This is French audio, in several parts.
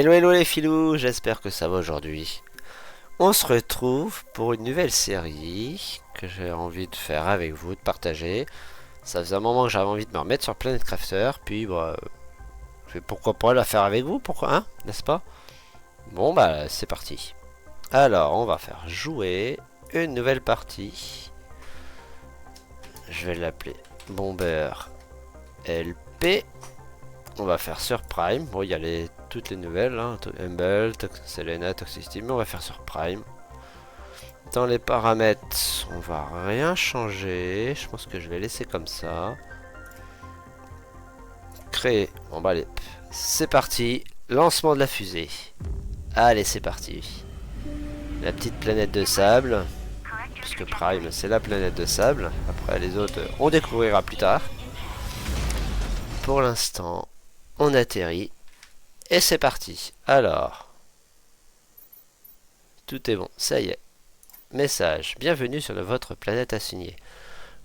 Hello hello les filous, j'espère que ça va aujourd'hui. On se retrouve pour une nouvelle série que j'ai envie de faire avec vous, de partager. Ça faisait un moment que j'avais envie de me remettre sur Planet Crafter, puis bah, je fais pourquoi pas la faire avec vous, pourquoi hein, n'est-ce pas? Bon bah c'est parti. Alors on va faire jouer une nouvelle partie. Je vais l'appeler Bomber LP. On va faire sur Prime. Bon, il y a toutes les nouvelles, hein. Humble, Selena, Toxicity, mais on va faire sur Prime. Dans les paramètres, on va rien changer. Je pense que je vais laisser comme ça. Créer. Bon, bah allez, c'est parti. Lancement de la fusée. Allez, c'est parti. La petite planète de sable. Parce que Prime, c'est la planète de sable. Après, les autres, on découvrira plus tard. Pour l'instant, on atterrit. Et c'est parti. Alors, tout est bon, ça y est. Message. Bienvenue sur votre planète assignée.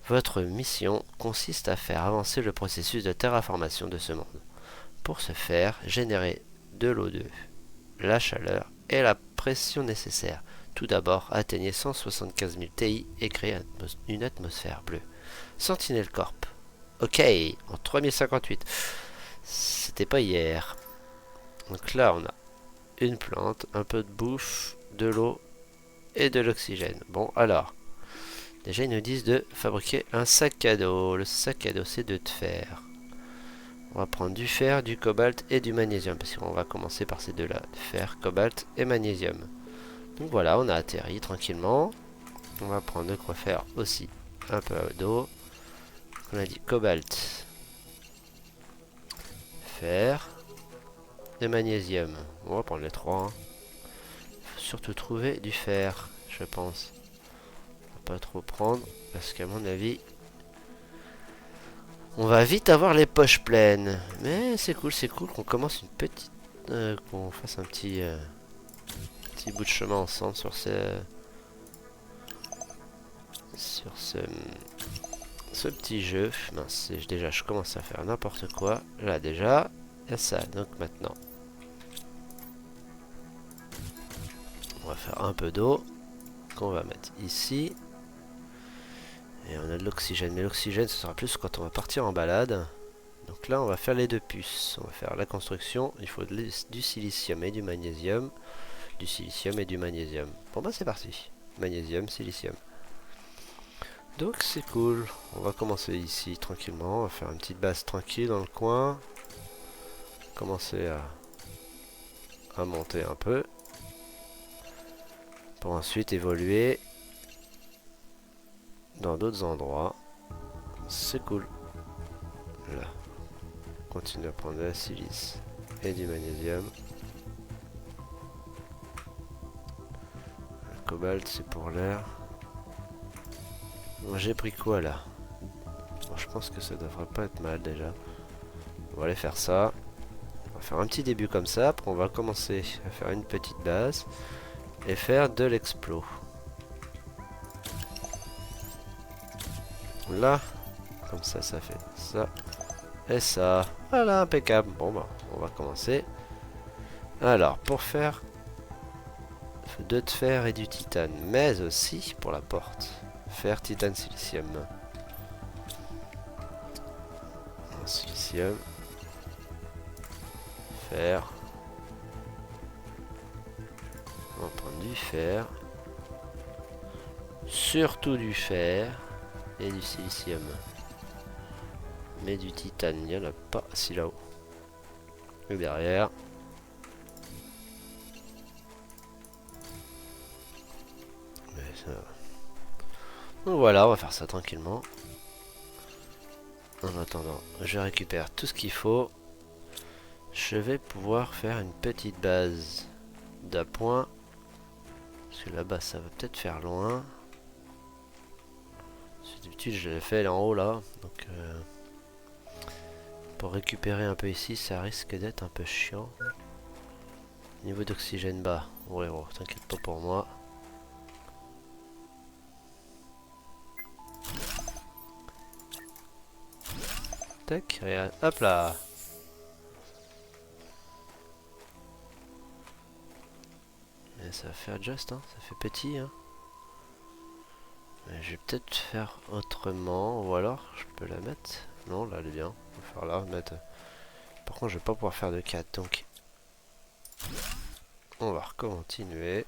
Votre mission consiste à faire avancer le processus de terraformation de ce monde. Pour ce faire, générer de l'O2, la chaleur et la pression nécessaires. Tout d'abord, atteignez 175 000 TI et créez une atmosphère bleue. Sentinel Corp. Ok, en 3058. C'était pas hier. Donc là, on a une plante, un peu de bouffe, de l'eau et de l'oxygène. Bon, alors, déjà ils nous disent de fabriquer un sac à dos. Le sac à dos, c'est de fer. On va prendre du fer, du cobalt et du magnésium, parce qu'on va commencer par ces deux-là. Fer, cobalt et magnésium. Donc voilà, on a atterri tranquillement. On va prendre de quoi faire aussi un peu d'eau. On a dit cobalt, fer et magnésium. On va prendre les trois. Hein. Faut surtout trouver du fer, je pense. Pas trop prendre parce qu'à mon avis on va vite avoir les poches pleines, mais c'est cool qu'on commence une petite qu'on fasse un petit bout de chemin ensemble sur ce petit jeu. Mince, déjà je commence à faire n'importe quoi là. Déjà il y a ça, donc maintenant on va faire un peu d'eau qu'on va mettre ici. Et on a de l'oxygène, mais l'oxygène ce sera plus quand on va partir en balade. Donc là on va faire les deux puces. On va faire la construction. Il faut du silicium et du magnésium. Du silicium et du magnésium. Bon bah c'est parti. Magnésium, silicium. Donc c'est cool. On va commencer ici tranquillement. On va faire une petite base tranquille dans le coin. Commencer à monter un peu. Pour ensuite évoluer dans d'autres endroits. C'est cool. Là. Continue à prendre de la silice et du magnésium. Le cobalt c'est pour l'air. Bon, j'ai pris quoi là? Bon, je pense que ça devrait pas être mal déjà. On va aller faire ça. On va faire un petit début comme ça. Après on va commencer à faire une petite base. Et faire de l'explo. Là. Comme ça, ça fait ça. Et ça. Voilà, impeccable. Bon bah, on va commencer. Alors, pour faire de fer et du titane. Mais aussi pour la porte. Fer, titane, silicium. Silicium. Fer. On va prendre du fer. Surtout du fer. Et du silicium. Mais du titane, il n'y en a pas. Si là-haut. Et derrière. Mais ça... Donc voilà, on va faire ça tranquillement. En attendant, je récupère tout ce qu'il faut. Je vais pouvoir faire une petite base d'appoint. Parce que là-bas, ça va peut-être faire loin. D'habitude, je l'ai fait là en haut, là. Donc, pour récupérer un peu ici, ça risque d'être un peu chiant. Niveau d'oxygène bas. Ouais, oh, t'inquiète pas pour moi. Tac, regarde. Hop là. Et ça va faire juste, hein, ça fait petit, hein. Je vais peut-être faire autrement, ou alors je peux la mettre. Non, là elle est bien. On va faire là, mettre. Par contre, je vais pas pouvoir faire de 4, donc on va continuer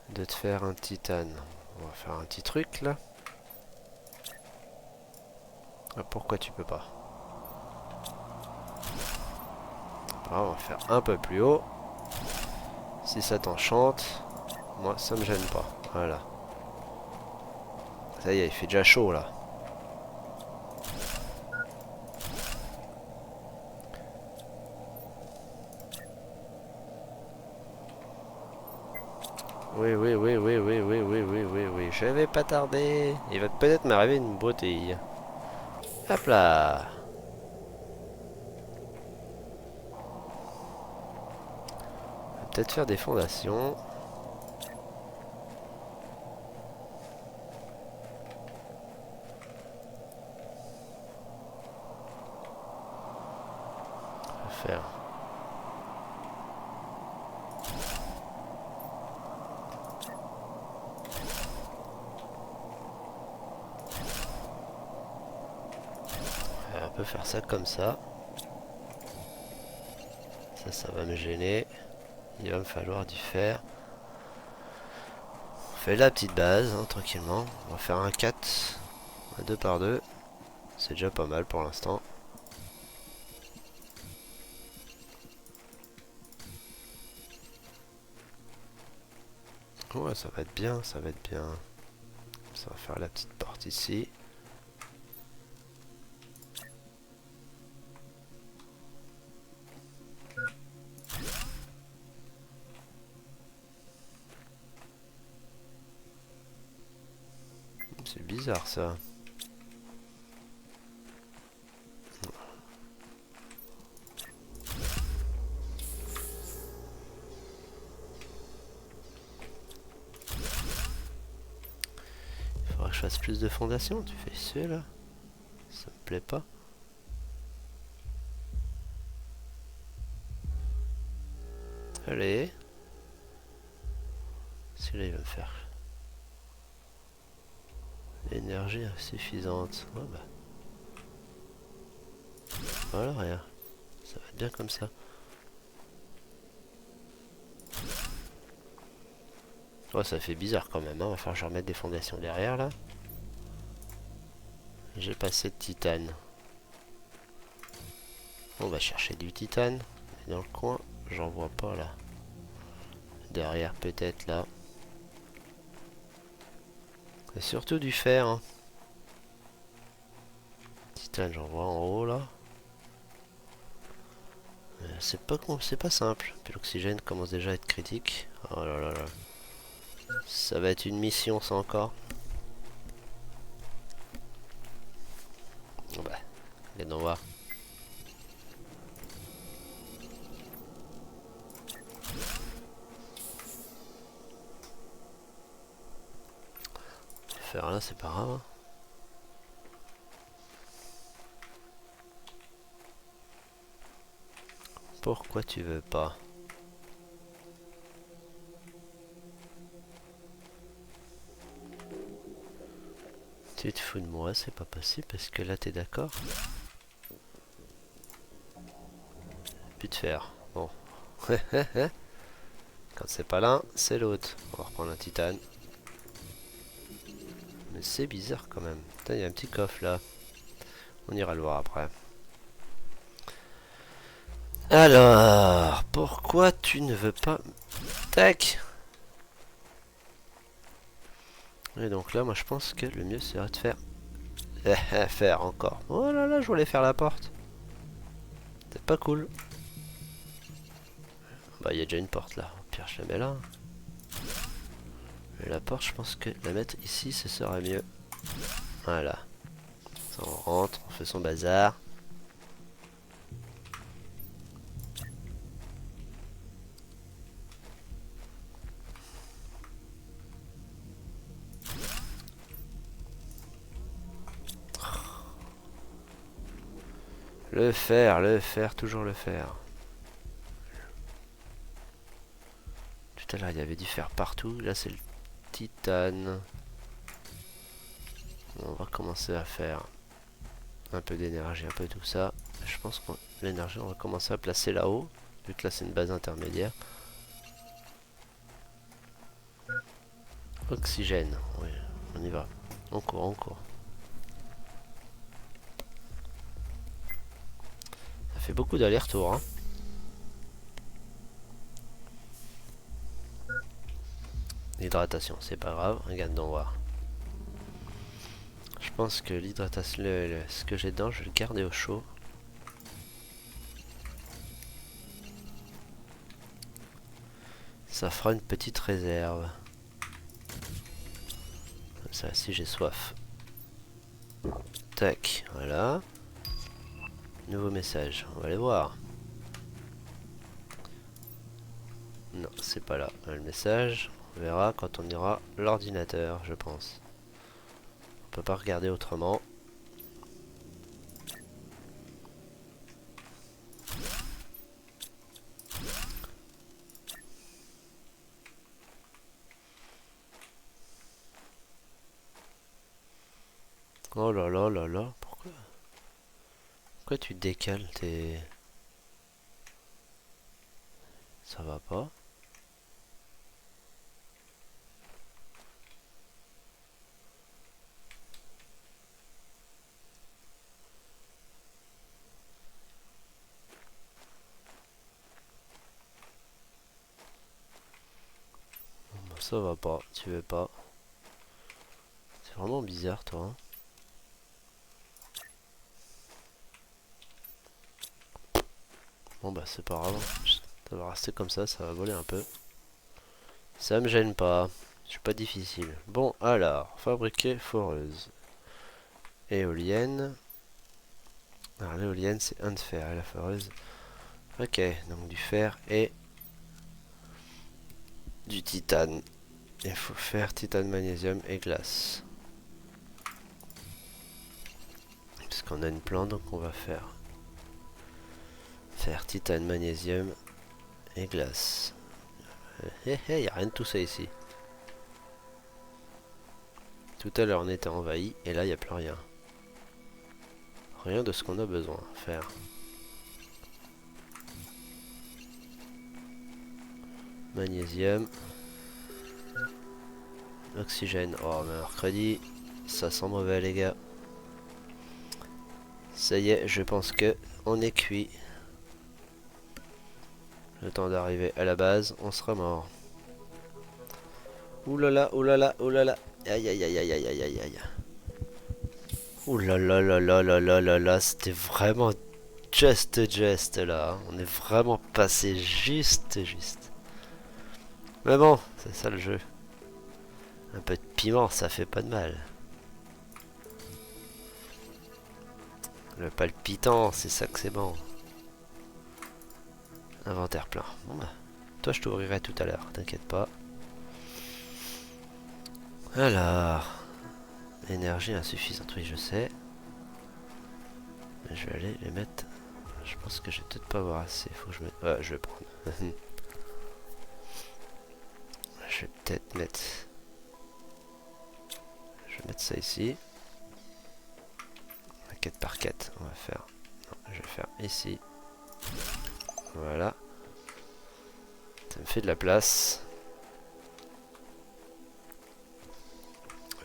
de te faire un titane. On va faire un petit truc là. Ah, pourquoi tu peux pas? Ah, on va faire un peu plus haut. Si ça t'enchante, moi ça me gêne pas. Voilà. Ça y est, il fait déjà chaud là. Oui, oui, oui, oui, oui, oui, oui, oui, oui, oui. Je vais pas tarder. Il va peut-être m'arriver une broutilles. Hop là. On va peut-être faire des fondations. On va faire. On peut faire ça comme ça. Ça va me gêner. Il va me falloir du fer. On fait la petite base, hein, tranquillement. On va faire un 4, un 2 par 2. C'est déjà pas mal pour l'instant. Ouais, ça va être bien, ça va être bien. Ça va faire la petite porte ici. C'est bizarre ça. Il faudra que je fasse plus de fondations. Tu fais celui-là. Ça me plaît pas. Allez. Celui-là il va me faire l'énergie insuffisante. Oh bah. Voilà, rien. Ça va être bien comme ça. Oh, ça fait bizarre quand même, hein. Va falloir que je remette des fondations derrière là. J'ai passé de titane. On va chercher du titane. Et dans le coin, j'en vois pas là. Derrière peut-être là. Et surtout du fer, hein. Titane, j'en vois en haut là. C'est pas simple. Puis l'oxygène commence déjà à être critique. Oh là là là. Ça va être une mission ça encore. Oh bah, regarde, on va. Faire là, c'est pas grave, hein. Pourquoi tu veux pas? Tu te fous de moi, c'est pas possible parce que là t'es d'accord? Plus de fer. Bon. Quand c'est pas l'un, c'est l'autre. On va reprendre un titane. Mais c'est bizarre quand même. Putain, il y a un petit coffre là. On ira le voir après. Alors, pourquoi tu ne veux pas... Tac. Et donc là, moi je pense que le mieux serait de faire... faire encore. Oh là là, je voulais faire la porte. C'est pas cool. Bah, il y a déjà une porte là. Au pire, je la mets là. Mais la porte, je pense que la mettre ici, ce serait mieux. Voilà. Ça, on rentre, on fait son bazar. Le fer, toujours le fer. Tout à l'heure, il y avait du fer partout. Là, c'est le titane. On va commencer à faire un peu d'énergie, un peu tout ça. Je pense que l'énergie, on va commencer à placer là-haut, vu que là, c'est une base intermédiaire. Oxygène, oui, on y va. On court, on court. Ça fait beaucoup d'allers-retours, hein. L'hydratation, c'est pas grave, regarde donc voir. Je pense que l'hydratation, ce que j'ai dedans, je vais le garder au chaud. Ça fera une petite réserve. Comme ça, si j'ai soif. Tac, voilà. Nouveau message, on va aller voir. Non, c'est pas là. Le message, on verra quand on ira à l'ordinateur, je pense. On peut pas regarder autrement. Oh là là là là, pourquoi tu décales tes... Ça va pas. Bon, ça va pas, tu veux pas. C'est vraiment bizarre toi, hein. Bon bah c'est pas grave. Ça va rester comme ça va voler un peu. Ça me gêne pas. Je suis pas difficile. Bon alors, fabriquer foreuse. Éolienne. Alors l'éolienne c'est un de fer et la foreuse. Ok, donc du fer et du titane. Il faut faire titane, magnésium et glace. Puisqu'on a une plante, donc on va faire titane, magnésium et glace. Hé hé, y a rien de tout ça ici. Tout à l'heure on était envahi et là il n'y a plus rien. Rien de ce qu'on a besoin à faire. Magnésium. Oxygène. Oh mercredi. Ça sent mauvais les gars. Ça y est, je pense que on est cuit. Le temps d'arriver à la base, on sera mort. Oulala, oulala, oulala. Aïe aïe aïe aïe aïe aïe aïe aïe. Oulala là là là là là là, c'était vraiment just là. On est vraiment passé juste. Mais bon, c'est ça le jeu. Un peu de piment, ça fait pas de mal. Le palpitant, c'est ça que c'est bon. Inventaire plein. Bon bah, toi je t'ouvrirai tout à l'heure, t'inquiète pas. Alors, énergie insuffisante, oui je sais. Mais je vais aller les mettre. Je pense que je vais peut-être pas avoir assez. Faut que je mette. Ouais, je vais prendre. Je vais peut-être mettre. Je vais mettre ça ici. 4 par 4, on va faire. Non, je vais faire ici. Voilà. Ça me fait de la place.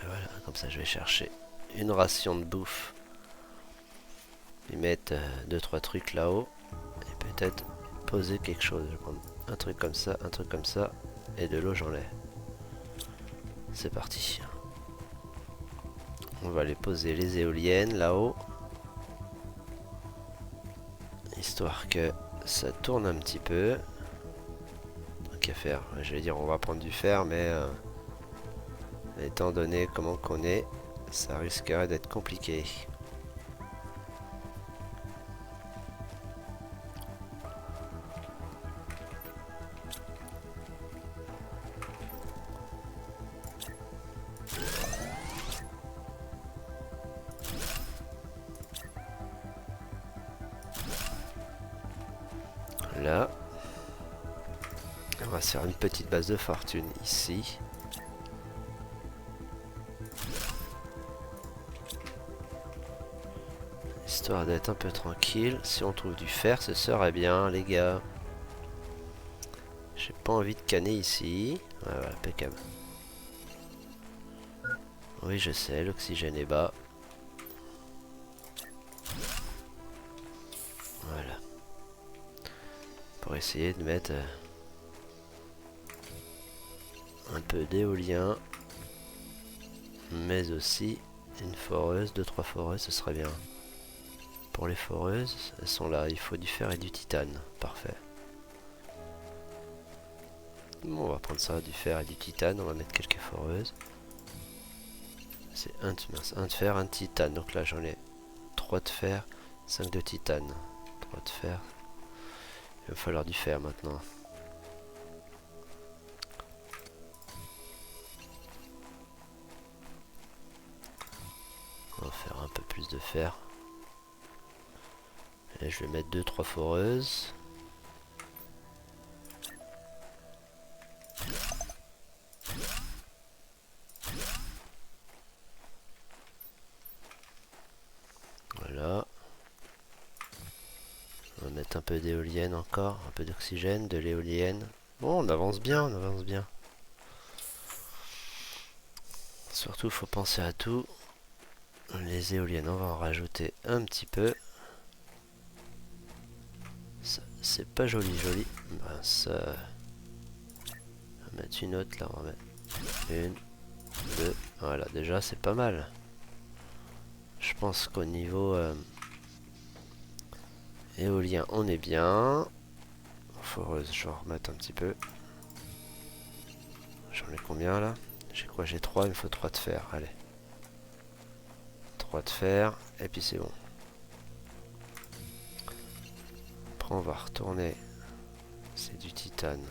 Et voilà, comme ça je vais chercher une ration de bouffe. Et mettre 2-3 trucs là-haut. Et peut-être poser quelque chose. Je vais prendre un truc comme ça, un truc comme ça. Et de l'eau j'en ai. C'est parti. On va aller poser les éoliennes là-haut. Histoire que ça tourne un petit peu. Donc à faire, je vais dire on va prendre du fer, mais étant donné comment qu'on est, ça risquerait d'être compliqué. Là. va se faire une petite base de fortune ici. Histoire d'être un peu tranquille. Si on trouve du fer, ce serait bien, les gars. J'ai pas envie de canner ici. Ouais, voilà, impeccable. Oui, je sais, l'oxygène est bas. Voilà. Pour essayer de mettre un peu d'éolien. Mais aussi une foreuse, 2-3 foreuses, ce serait bien. Pour les foreuses, elles sont là. Il faut du fer et du titane. Parfait. Bon, on va prendre ça, du fer et du titane. On va mettre quelques foreuses. C'est un de fer, un de titane. Donc là, j'en ai 3 de fer, 5 de titane. 3 de fer. Il va falloir du fer maintenant. On va faire un peu plus de fer. Et je vais mettre 2-3 foreuses. Voilà. On va mettre un peu d'éolienne encore, un peu d'oxygène, de l'éolienne. Bon, on avance bien, on avance bien. Surtout, il faut penser à tout. Les éoliennes, on va en rajouter un petit peu. C'est pas joli, joli. Ben, ça... On va mettre une autre là, on va mettre une, deux. Voilà, déjà c'est pas mal. Je pense qu'au niveau éolien, on est bien. Foreuse, je vais en remettre un petit peu. J'en ai combien là? J'ai quoi? J'ai 3, il me faut 3 de fer. Allez. 3 de fer, et puis c'est bon. Après on va retourner. C'est du titane.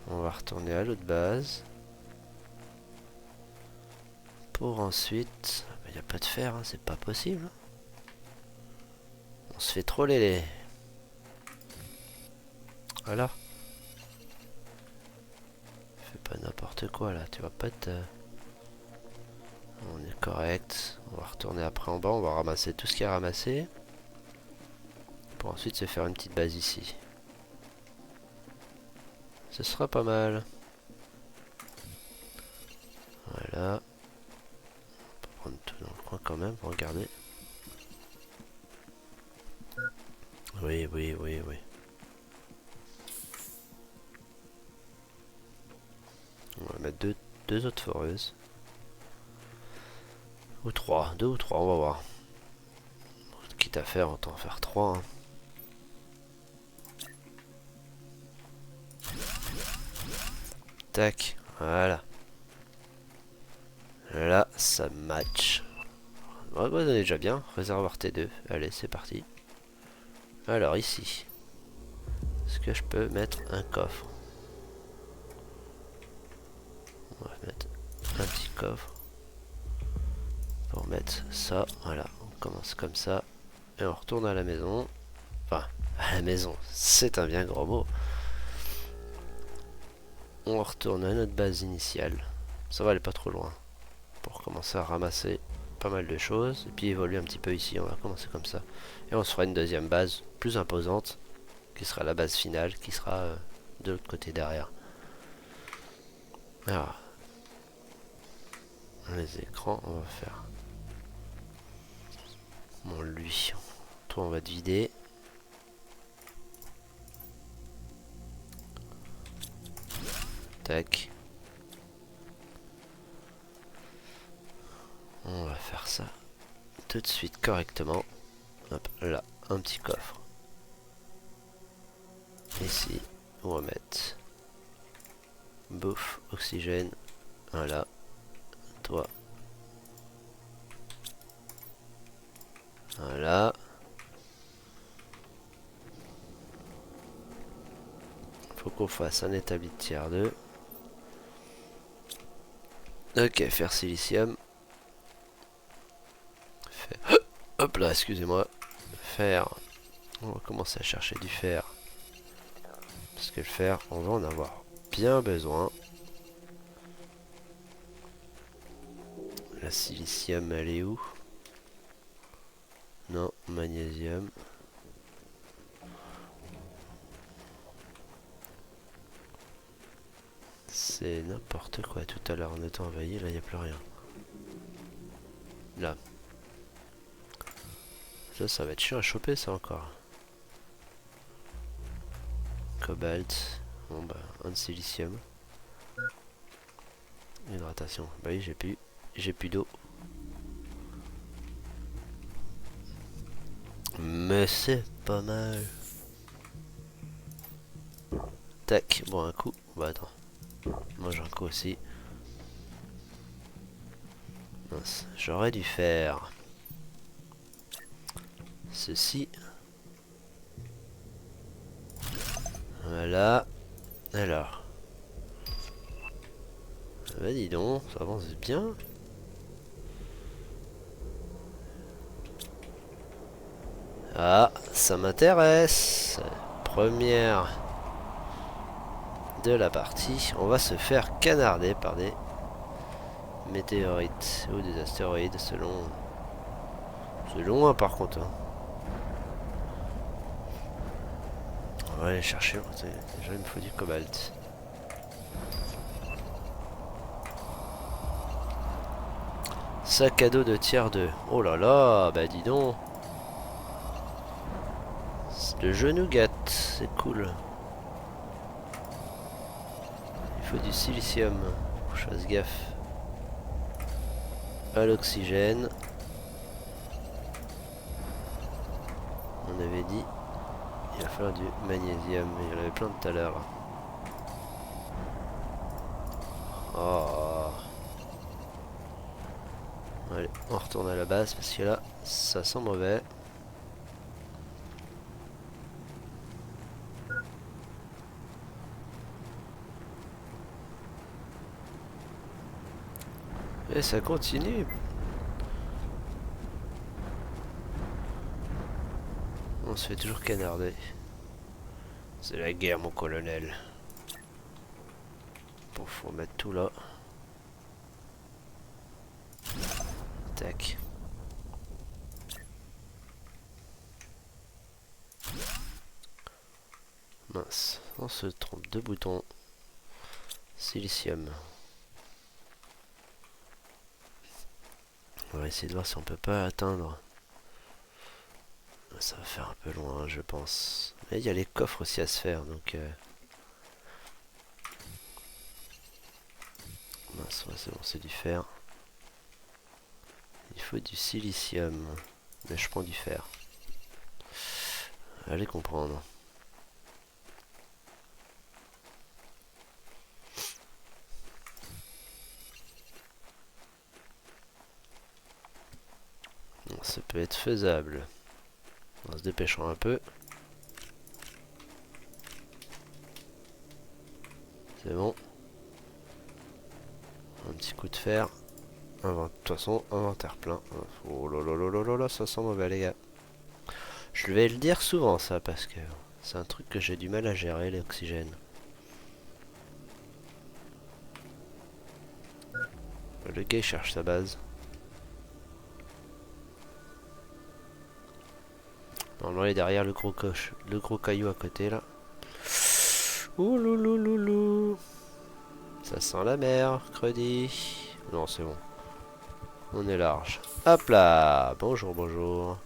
On va retourner à l'autre base. Pour ensuite... Il n'y a pas de fer, hein, c'est pas possible. On se fait troller les... Voilà. Fais pas n'importe quoi là, tu vas pas te... On est correct. On va retourner après en bas, on va ramasser tout ce qu'il y a ramassé. Pour ensuite se faire une petite base ici. Ce sera pas mal. Voilà. On peut prendre tout dans le coin quand même pour regarder. Oui, oui, oui, oui. On va mettre deux autres foreuses. Ou 3, 2 ou 3, on va voir. Quitte à faire, autant en faire 3. Hein. Tac, voilà. Là, ça match. Ouais, bah, on est déjà bien. Réservoir T2. Allez, c'est parti. Alors, ici. Est-ce que je peux mettre un coffre? On va mettre un petit coffre. Pour mettre ça. Voilà, on commence comme ça. Et on retourne à la maison. Enfin, à la maison. C'est un bien gros mot. On retourne à notre base initiale. Ça va aller pas trop loin. Pour commencer à ramasser pas mal de choses. Et puis évoluer un petit peu ici. On va commencer comme ça. Et on se fera une deuxième base plus imposante. Qui sera la base finale. Qui sera de l'autre côté derrière. Alors. Les écrans, on va faire. Bon, lui. Toi, on va te vider. Tac. On va faire ça tout de suite correctement. Hop, là, un petit coffre. Ici, on va mettre bouffe, oxygène. Voilà. Toi. Voilà. Faut qu'on fasse un établi de tiers 2. Ok, fer silicium. Fer. Hop là, excusez-moi. Fer. On va commencer à chercher du fer. Parce que le fer, on va en avoir bien besoin. La silicium, elle est où? Non, magnésium. C'est n'importe quoi. Tout à l'heure, on était envahi. Là, il n'y a plus rien. Là. Ça va être chiant à choper, ça, encore. Cobalt. Bon, bah, un de silicium. Hydratation. Bah oui, j'ai plus d'eau. Mais c'est pas mal. Tac, bon un coup. Bah attends. Mange un coup aussi. Mince, j'aurais dû faire ceci. Voilà. Alors. Bah dis donc, ça avance bien. Ah, ça m'intéresse. Première de la partie. On va se faire canarder par des météorites ou des astéroïdes selon... C'est loin par contre. Hein. On va aller chercher. Déjà il me faut du cobalt. Sac à dos de tiers 2. Oh là là, bah dis donc. Le jeu nous gâte, c'est cool. Il faut du silicium. Faut que je fasse gaffe. À l'oxygène. On avait dit. Il va falloir du magnésium. Il y en avait plein tout à l'heure. Oh. Allez, on retourne à la base parce que là, ça sent mauvais. Et ça continue. On se fait toujours canarder. C'est la guerre, mon colonel. Bon, faut mettre tout là. Tac. Mince, on se trompe de bouton. Silicium. On va essayer de voir si on peut pas atteindre. Ça va faire un peu loin, je pense. Mais il y a les coffres aussi à se faire, donc... Mince, ouais, c'est bon, c'est du fer. Il faut du silicium. Mais je prends du fer. Allez comprendre. Bon, ça peut être faisable. En se dépêchant un peu. C'est bon. Un petit coup de fer. De toute façon, inventaire plein. Oh là là là là là là, ça sent mauvais les gars. Je vais le dire souvent ça parce que c'est un truc que j'ai du mal à gérer, l'oxygène. Le gars il cherche sa base. Normalement il est derrière le gros caillou à côté là. Ouh loulou loulou. Ça sent la mer, credi. Non c'est bon. On est large. Hop là. Bonjour, bonjour.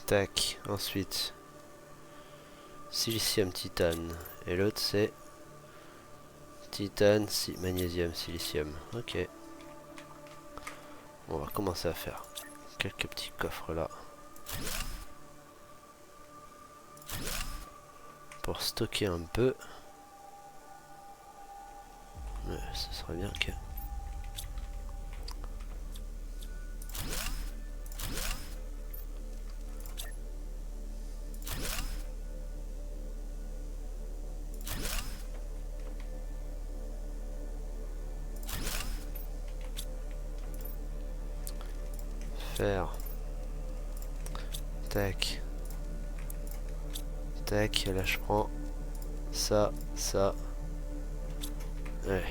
Tac. Ensuite. Silicium, titane. Et l'autre c'est... Titane, magnésium, silicium. Ok. On va commencer à faire quelques petits coffres là. Pour stocker un peu. Mais ce serait bien que... faire. Tac. Tac, là je prends ça, ça. Allez,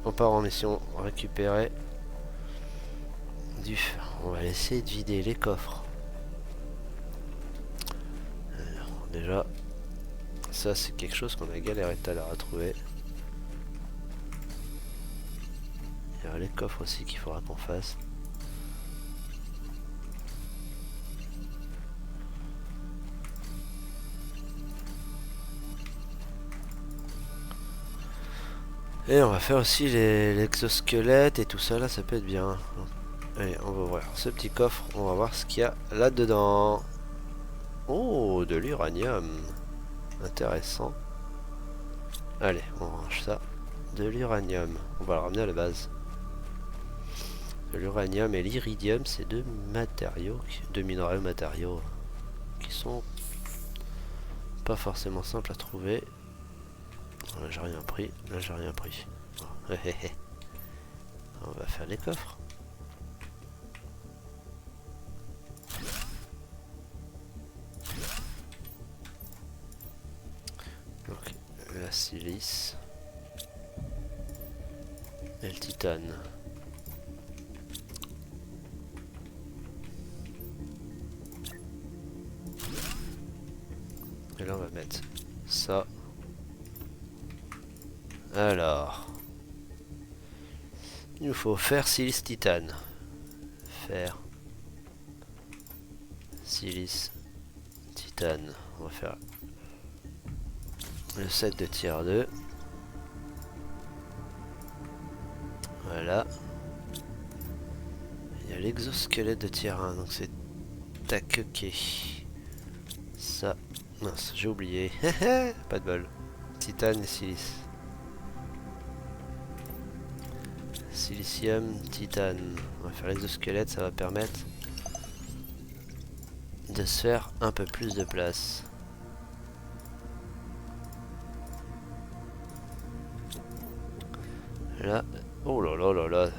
on part en mission, récupérer du fer. On va essayer de vider les coffres. Alors, déjà, ça c'est quelque chose qu'on a galéré tout à l'heure à trouver. Il y a les coffres aussi qu'il faudra qu'on fasse. Et on va faire aussi l'exosquelette et tout ça là, ça peut être bien. Allez, on va ouvrir ce petit coffre, on va voir ce qu'il y a là-dedans. Oh, de l'uranium. Intéressant. Allez, on range ça. De l'uranium. On va le ramener à la base. De l'uranium et l'iridium, c'est deux matériaux, deux minerais matériaux qui sont pas forcément simples à trouver. Là j'ai rien pris, là j'ai rien pris. Oh, on va faire les coffres. Donc la silice et le titane. Et là on va mettre ça. Alors, il nous faut fer, silice, titane. Fer, silice, titane. On va faire le set de tier 2. Voilà. Il y a l'exosquelette de tier 1, donc c'est Takeke. Ça, mince, j'ai oublié. Pas de bol. Titane et silice. Silicium, titane. On va faire l'exosquelette, ça va permettre de se faire un peu plus de place. Là, oh là là là là.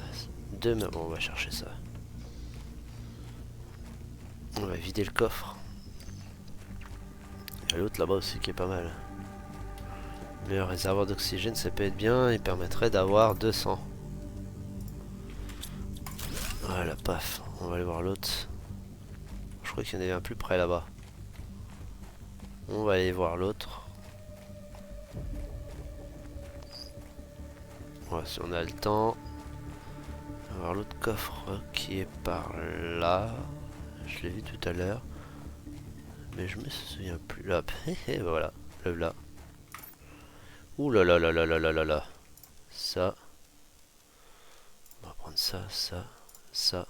Bon, on va chercher ça. On va vider le coffre. Il y a l'autre là-bas aussi qui est pas mal. Le réservoir d'oxygène, ça peut être bien. Il permettrait d'avoir 200. Voilà, paf. On va aller voir l'autre. Je crois qu'il y en avait un plus près là-bas. On va aller voir l'autre. Voilà, si on a le temps. On va voir l'autre coffre qui est par là. Je l'ai vu tout à l'heure. Mais je me souviens plus. Là, voilà. Le là. Ouh là là là là là là là là. Ça. On va prendre ça, ça, ça.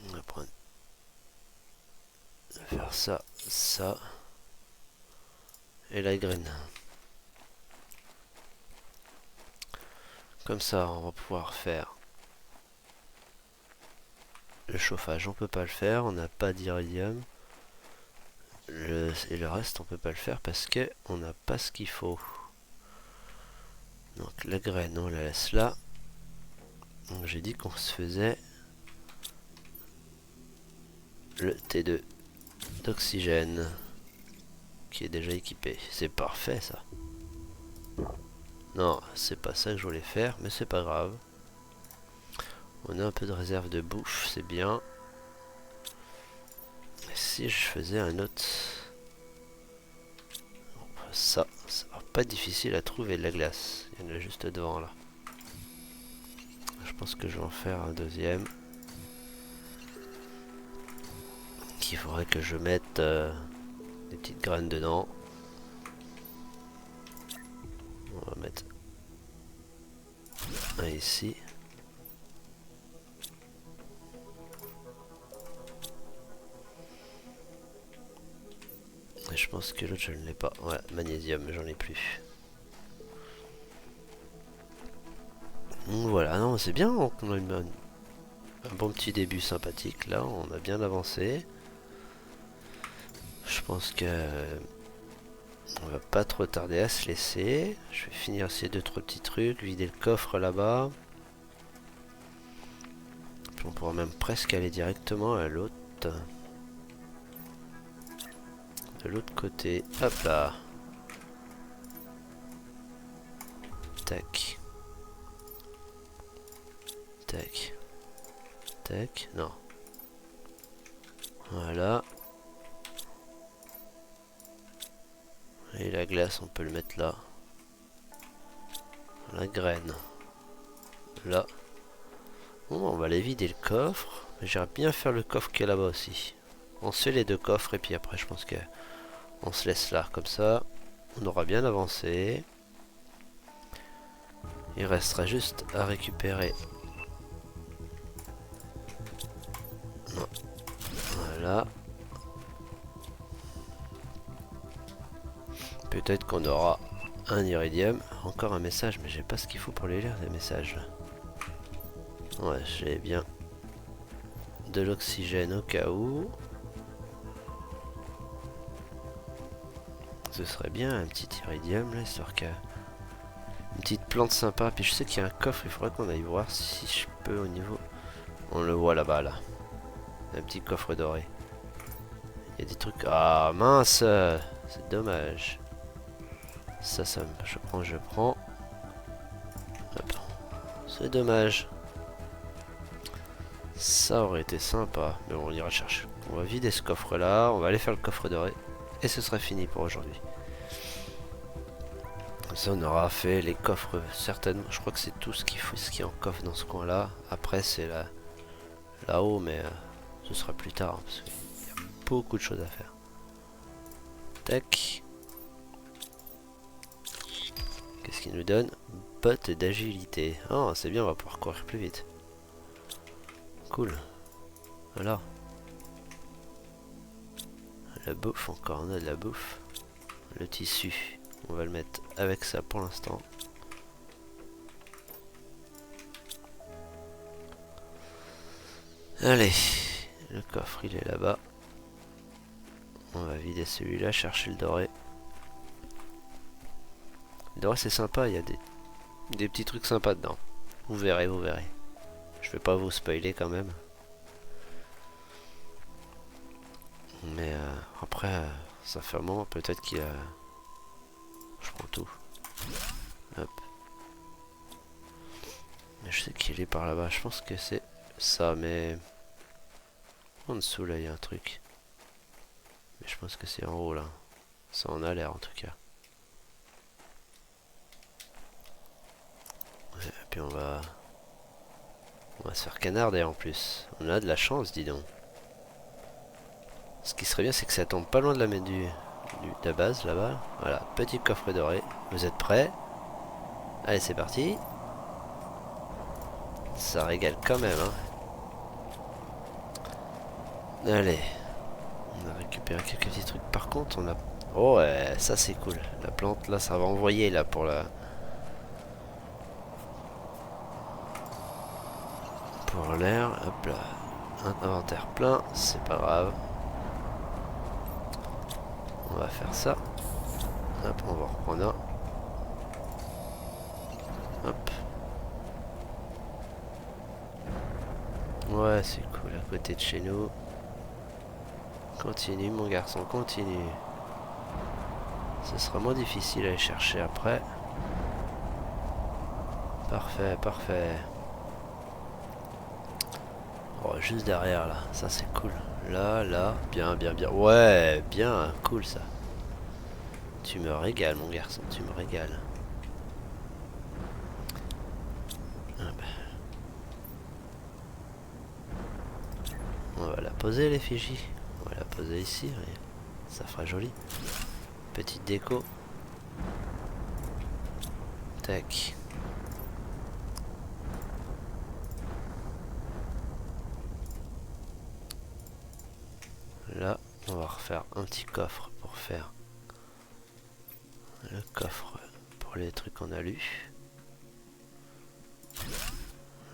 On va prendre. On va faire ça, ça. Et la graine. Comme ça, on va pouvoir faire le chauffage. On peut pas le faire, on n'a pas d'iridium. Et le reste, on peut pas le faire parce que on n'a pas ce qu'il faut. Donc la graine, on la laisse là. Donc j'ai dit qu'on se faisait le T2 d'oxygène qui est déjà équipé. C'est parfait ça. Non, c'est pas ça que je voulais faire, mais c'est pas grave. On a un peu de réserve de bouffe, c'est bien. Et si je faisais un autre... Ça va pas être difficile à trouver de la glace. Il y en a juste devant là. Je pense que je vais en faire un deuxième. Qu'il faudrait que je mette des petites graines dedans. On va mettre un ici. Et je pense que l'autre je ne l'ai pas. Ouais, magnésium, j'en ai plus. Donc voilà, non, c'est bien. On a un bon petit début sympathique là. On a bien avancé. Je pense que on va pas trop tarder à se laisser. Je vais finir ces 2-3 petits trucs, vider le coffre là-bas. On pourra même presque aller directement à l'autre. De l'autre côté. Hop là. Tac. Tac. Tac. Non. Voilà. Et la glace, on peut le mettre là. La graine. Là. Bon, on va aller vider le coffre. J'aimerais bien faire le coffre qui est là-bas aussi. On se fait les deux coffres et puis après je pense que on se laisse là. Comme ça, on aura bien avancé. Il restera juste à récupérer. Non. Voilà. Peut-être qu'on aura un iridium. Encore un message, mais j'ai pas ce qu'il faut pour les lire, les messages. Ouais, j'ai bien de l'oxygène au cas où. Ce serait bien un petit iridium là, histoire qu'il y a une petite plante sympa. Puis je sais qu'il y a un coffre, il faudrait qu'on aille voir si je peux au niveau... On le voit là-bas là. Un petit coffre doré. Il y a des trucs... Ah mince, c'est dommage. Ça, je prends. C'est dommage. Ça aurait été sympa. Mais bon, on ira chercher. On va vider ce coffre là. On va aller faire le coffre doré. Et ce sera fini pour aujourd'hui. Comme ça, on aura fait les coffres certainement. Je crois que c'est tout ce qu'il faut, ce qui est en coffre dans ce coin là. Après, c'est là-haut, mais ce sera plus tard. Hein, parce qu'il y a beaucoup de choses à faire. Tac. Qu'est-ce qu'il nous donne? Bottes d'agilité. Oh, c'est bien, on va pouvoir courir plus vite. Cool. Voilà. La bouffe, encore on a de la bouffe. Le tissu, on va le mettre avec ça pour l'instant. Allez, le coffre il est là-bas. On va vider celui-là, chercher le doré. Le doré c'est sympa, il y a des petits trucs sympas dedans. Vous verrez, vous verrez. Je vais pas vous spoiler quand même. Mais après, ça fait un moment peut-être qu'il y a... Je prends tout. Hop. Mais je sais qu'il est par là-bas. Je pense que c'est ça, mais... En dessous, là, il y a un truc. Mais je pense que c'est en haut, là. Ça en a l'air, en tout cas. Et puis on va se faire canarder en plus. On a de la chance, dis donc. Ce qui serait bien, c'est que ça tombe pas loin de de la base, là-bas. Voilà, petit coffre doré. Vous êtes prêts? Allez, c'est parti. Ça régale quand même, hein. Allez. On a récupéré quelques petits trucs. Par contre, on a... Oh ouais, ça c'est cool. La plante, là, ça va envoyer, là, pour la... Pour l'air. Hop là. Un inventaire plein, c'est pas grave. On va faire ça. Hop, on va reprendre un. Hop. Ouais, c'est cool, à côté de chez nous. Continue, mon garçon, continue. Ce sera moins difficile à aller chercher après. Parfait, parfait. Oh, juste derrière, là. Ça, c'est cool. Là, là. Bien, bien, bien. Ouais, bien. Cool, ça. Tu me régales, mon garçon. Tu me régales. Ah bah. On va la poser, l'effigie. On va la poser ici. Ça fera joli. Petite déco. Tac. Là, on va refaire un petit coffre pour faire le coffre pour les trucs qu'on a lus.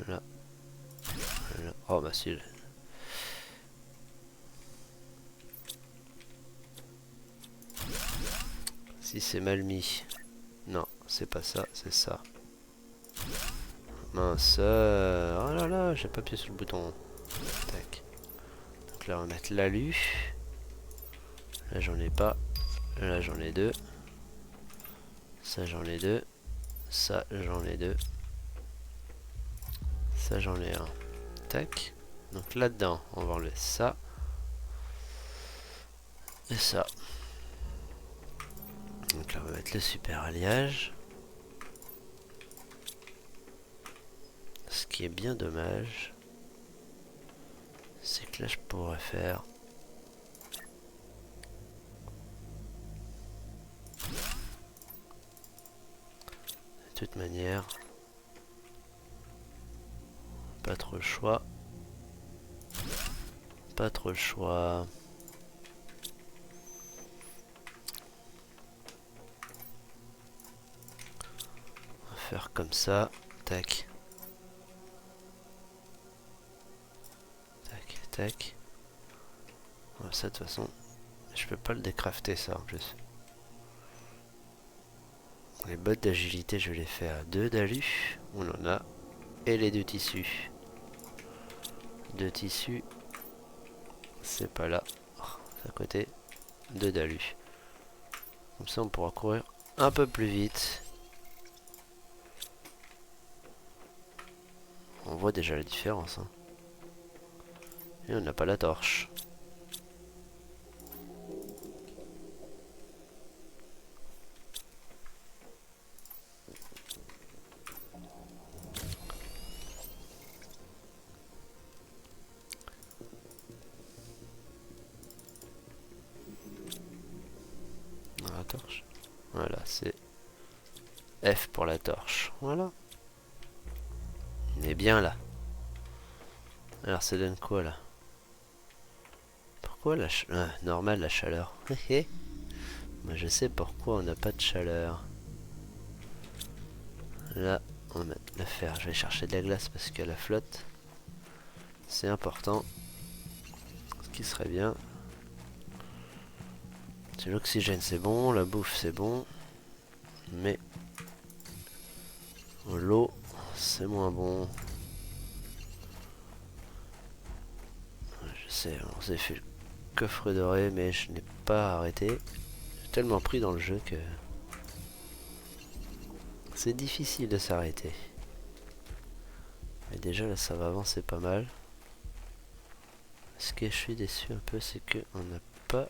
Là. Là. Oh bah si. Si c'est mal mis. Non, c'est pas ça, c'est ça. Mince. Oh là là, j'ai pas appuyé sur le bouton. Tac. Donc là on va mettre l'alu. Là j'en ai pas. Là j'en ai deux. Ça j'en ai deux. Ça j'en ai deux. Ça j'en ai un. Tac. Donc là-dedans, on va enlever ça. Et ça. Donc là on va mettre le super alliage. Ce qui est bien dommage, c'est que là je pourrais faire de toute manière pas trop le choix. Pas trop le choix. On va faire comme ça. Tac. Tac, tac. Ouais, ça de toute façon, je peux pas le décrafter ça en plus. Les bottes d'agilité, je vais les faire à 2 d'alu. On en a. Et les 2 tissus. 2 tissus. C'est pas là. C'est à côté. 2 d'alu. Comme ça, on pourra courir un peu plus vite. On voit déjà la différence. Hein. Et on n'a pas la torche. La torche. Voilà, c'est F pour la torche. Voilà. On est bien là. Alors ça donne quoi là? Pourquoi la normal la chaleur? Moi je sais pourquoi on n'a pas de chaleur. Là on va mettre le fer. Je vais chercher de la glace parce que la flotte c'est important. Ce qui serait bien. C'est l'oxygène c'est bon, la bouffe c'est bon. Mais l'eau c'est moins bon. Je sais, on s'est fait le coffre doré mais je n'ai pas arrêté. J'ai tellement pris dans le jeu que c'est difficile de s'arrêter. Mais déjà là ça va avancer pas mal. Ce que je suis déçu un peu c'est qu'on n'a pas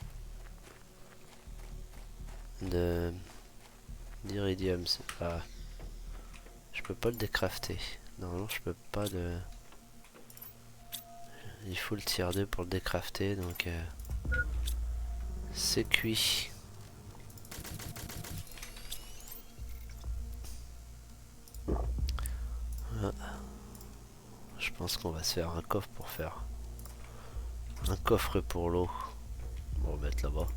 de d'iridium. C'est pas... Je peux pas le décrafter. Normalement je peux pas de... Il faut le tier 2 pour le décrafter donc c'est cuit. Ah. Je pense qu'on va se faire un coffre pour faire un coffre pour l'eau. On va mettre là-bas.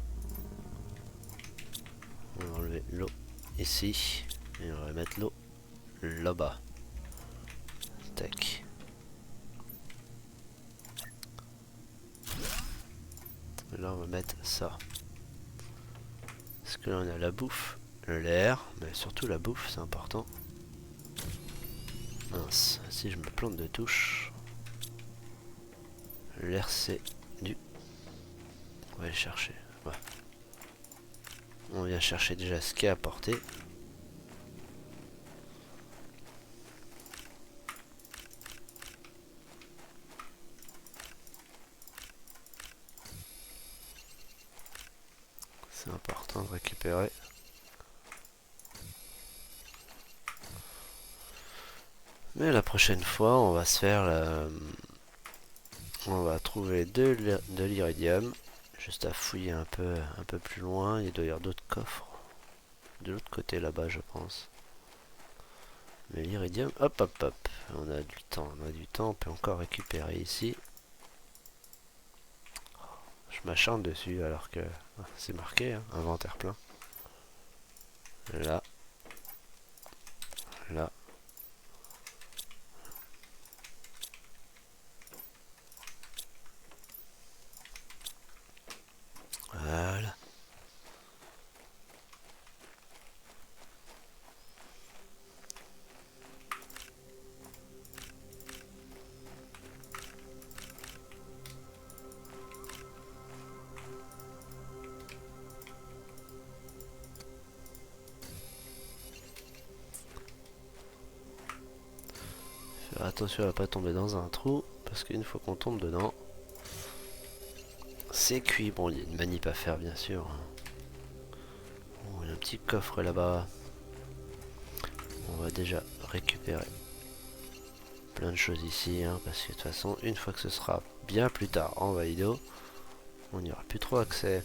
On va enlever l'eau ici et on va mettre l'eau là-bas. Tac. Là on va mettre ça. Parce que là on a la bouffe, l'air, mais surtout la bouffe c'est important. Mince, si je me plante de touche. L'air c'est du... On va aller chercher. Ouais. On vient chercher déjà ce qui est apporté. C'est important de récupérer. Mais la prochaine fois, on va se faire la... On va trouver de l'iridium. Juste à fouiller un peu plus loin. Il doit y avoir d'autres coffres. De l'autre côté là-bas, je pense. Mais l'iridium, hop hop hop. On a du temps, on peut encore récupérer ici. Je m'acharne dessus alors que c'est marqué, hein, inventaire plein. Là. Là. Voilà. attention à pas tomber dans un trou, parce qu'une fois qu'on tombe dedans, c'est cuit. Bon, il y a une manip à faire bien sûr. Oh, il y a un petit coffre là-bas. On va déjà récupérer plein de choses ici, hein, parce que de toute façon, une fois que ce sera bien plus tard en Valido, on n'y aura plus trop accès.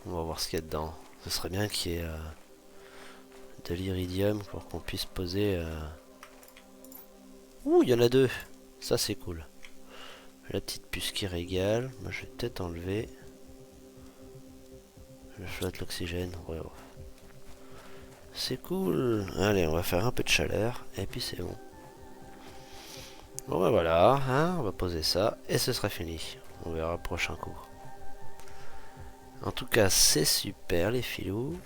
On va voir ce qu'il y a dedans. Ce serait bien qu'il y ait de l'iridium pour qu'on puisse poser... Ouh, il y en a deux. Ça, c'est cool. La petite puce qui régale. Moi, je vais peut-être enlever. Je flotte l'oxygène. Ouais, ouais. C'est cool. Allez, on va faire un peu de chaleur. Et puis, c'est bon. Bon, ben voilà. Hein, on va poser ça. Et ce sera fini. On verra le prochain coup. En tout cas, c'est super, les filous.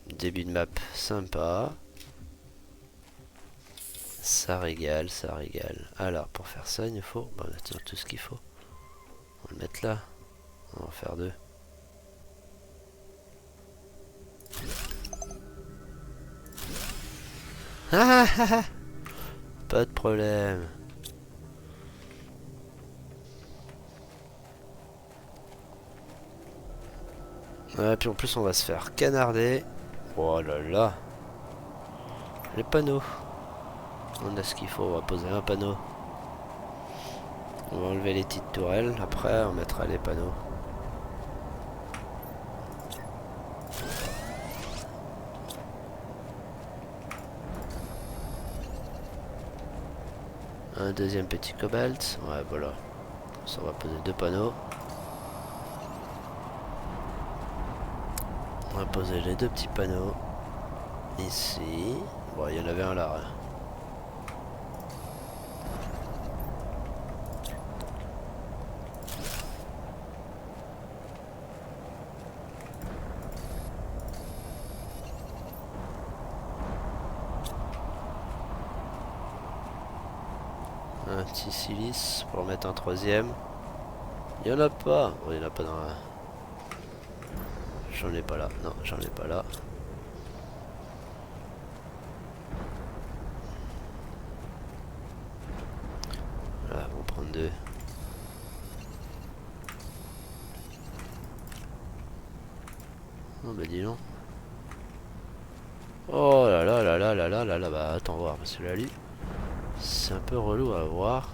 Début de map sympa. Ça régale, ça régale. Alors, pour faire ça, il faut mettre tout ce qu'il faut. On va le mettre là. On va en faire deux. Ah, ah, ah. Pas de problème. Ouais, puis en plus, on va se faire canarder. Oh là là. Les panneaux. On a ce qu'il faut. On va poser un panneau. On va enlever les petites tourelles. Après, on mettra les panneaux. Un deuxième petit cobalt. Ouais, voilà. Ça, on va poser deux panneaux. On va poser les deux petits panneaux. Ici. Bon, il y en avait un là. Un petit silice pour mettre un troisième. Il y en a pas. Oh, il y en a pas dans la... J'en ai pas là. Non, j'en ai pas là. Voilà, on va prendre deux. Oh bah dis donc. Oh là là là là là là là là. Bah attends voir, parce que là lui, c'est un peu relou à voir.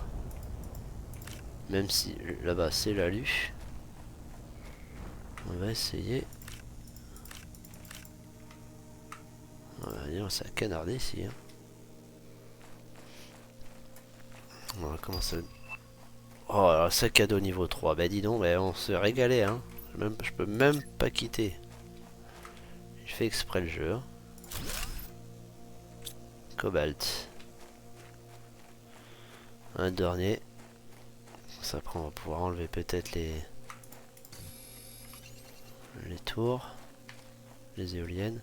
Même si là-bas c'est l'alu. On va essayer. Ça a canardé ici. Hein. On va commencer. Oh, alors, sac à dos niveau 3. Bah dis donc, bah, on se régalait. Hein. Je peux même pas quitter. Je fais exprès le jeu. Hein. Cobalt. Un dernier. Ça après on va pouvoir enlever peut-être les tours. Les éoliennes.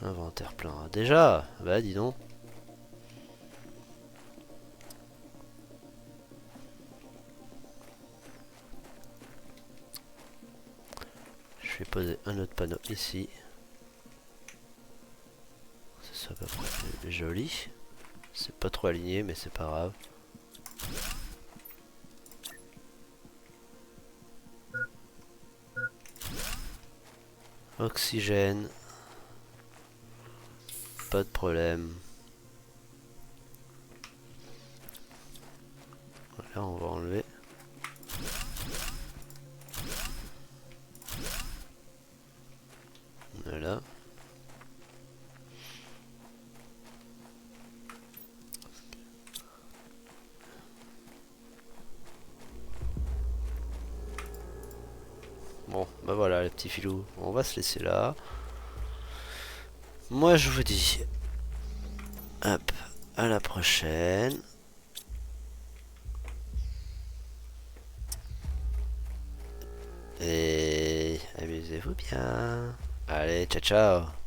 Inventaire plein. Déjà. Bah dis donc. Je vais poser un autre panneau ici. C'est à peu près joli. C'est pas trop aligné mais c'est pas grave. Oxygène. Pas de problème. Voilà, on va enlever. Voilà. Bon, bah voilà les petits filous. On va se laisser là. Moi je vous dis, hop, à la prochaine. Et amusez-vous bien. Allez, ciao ciao.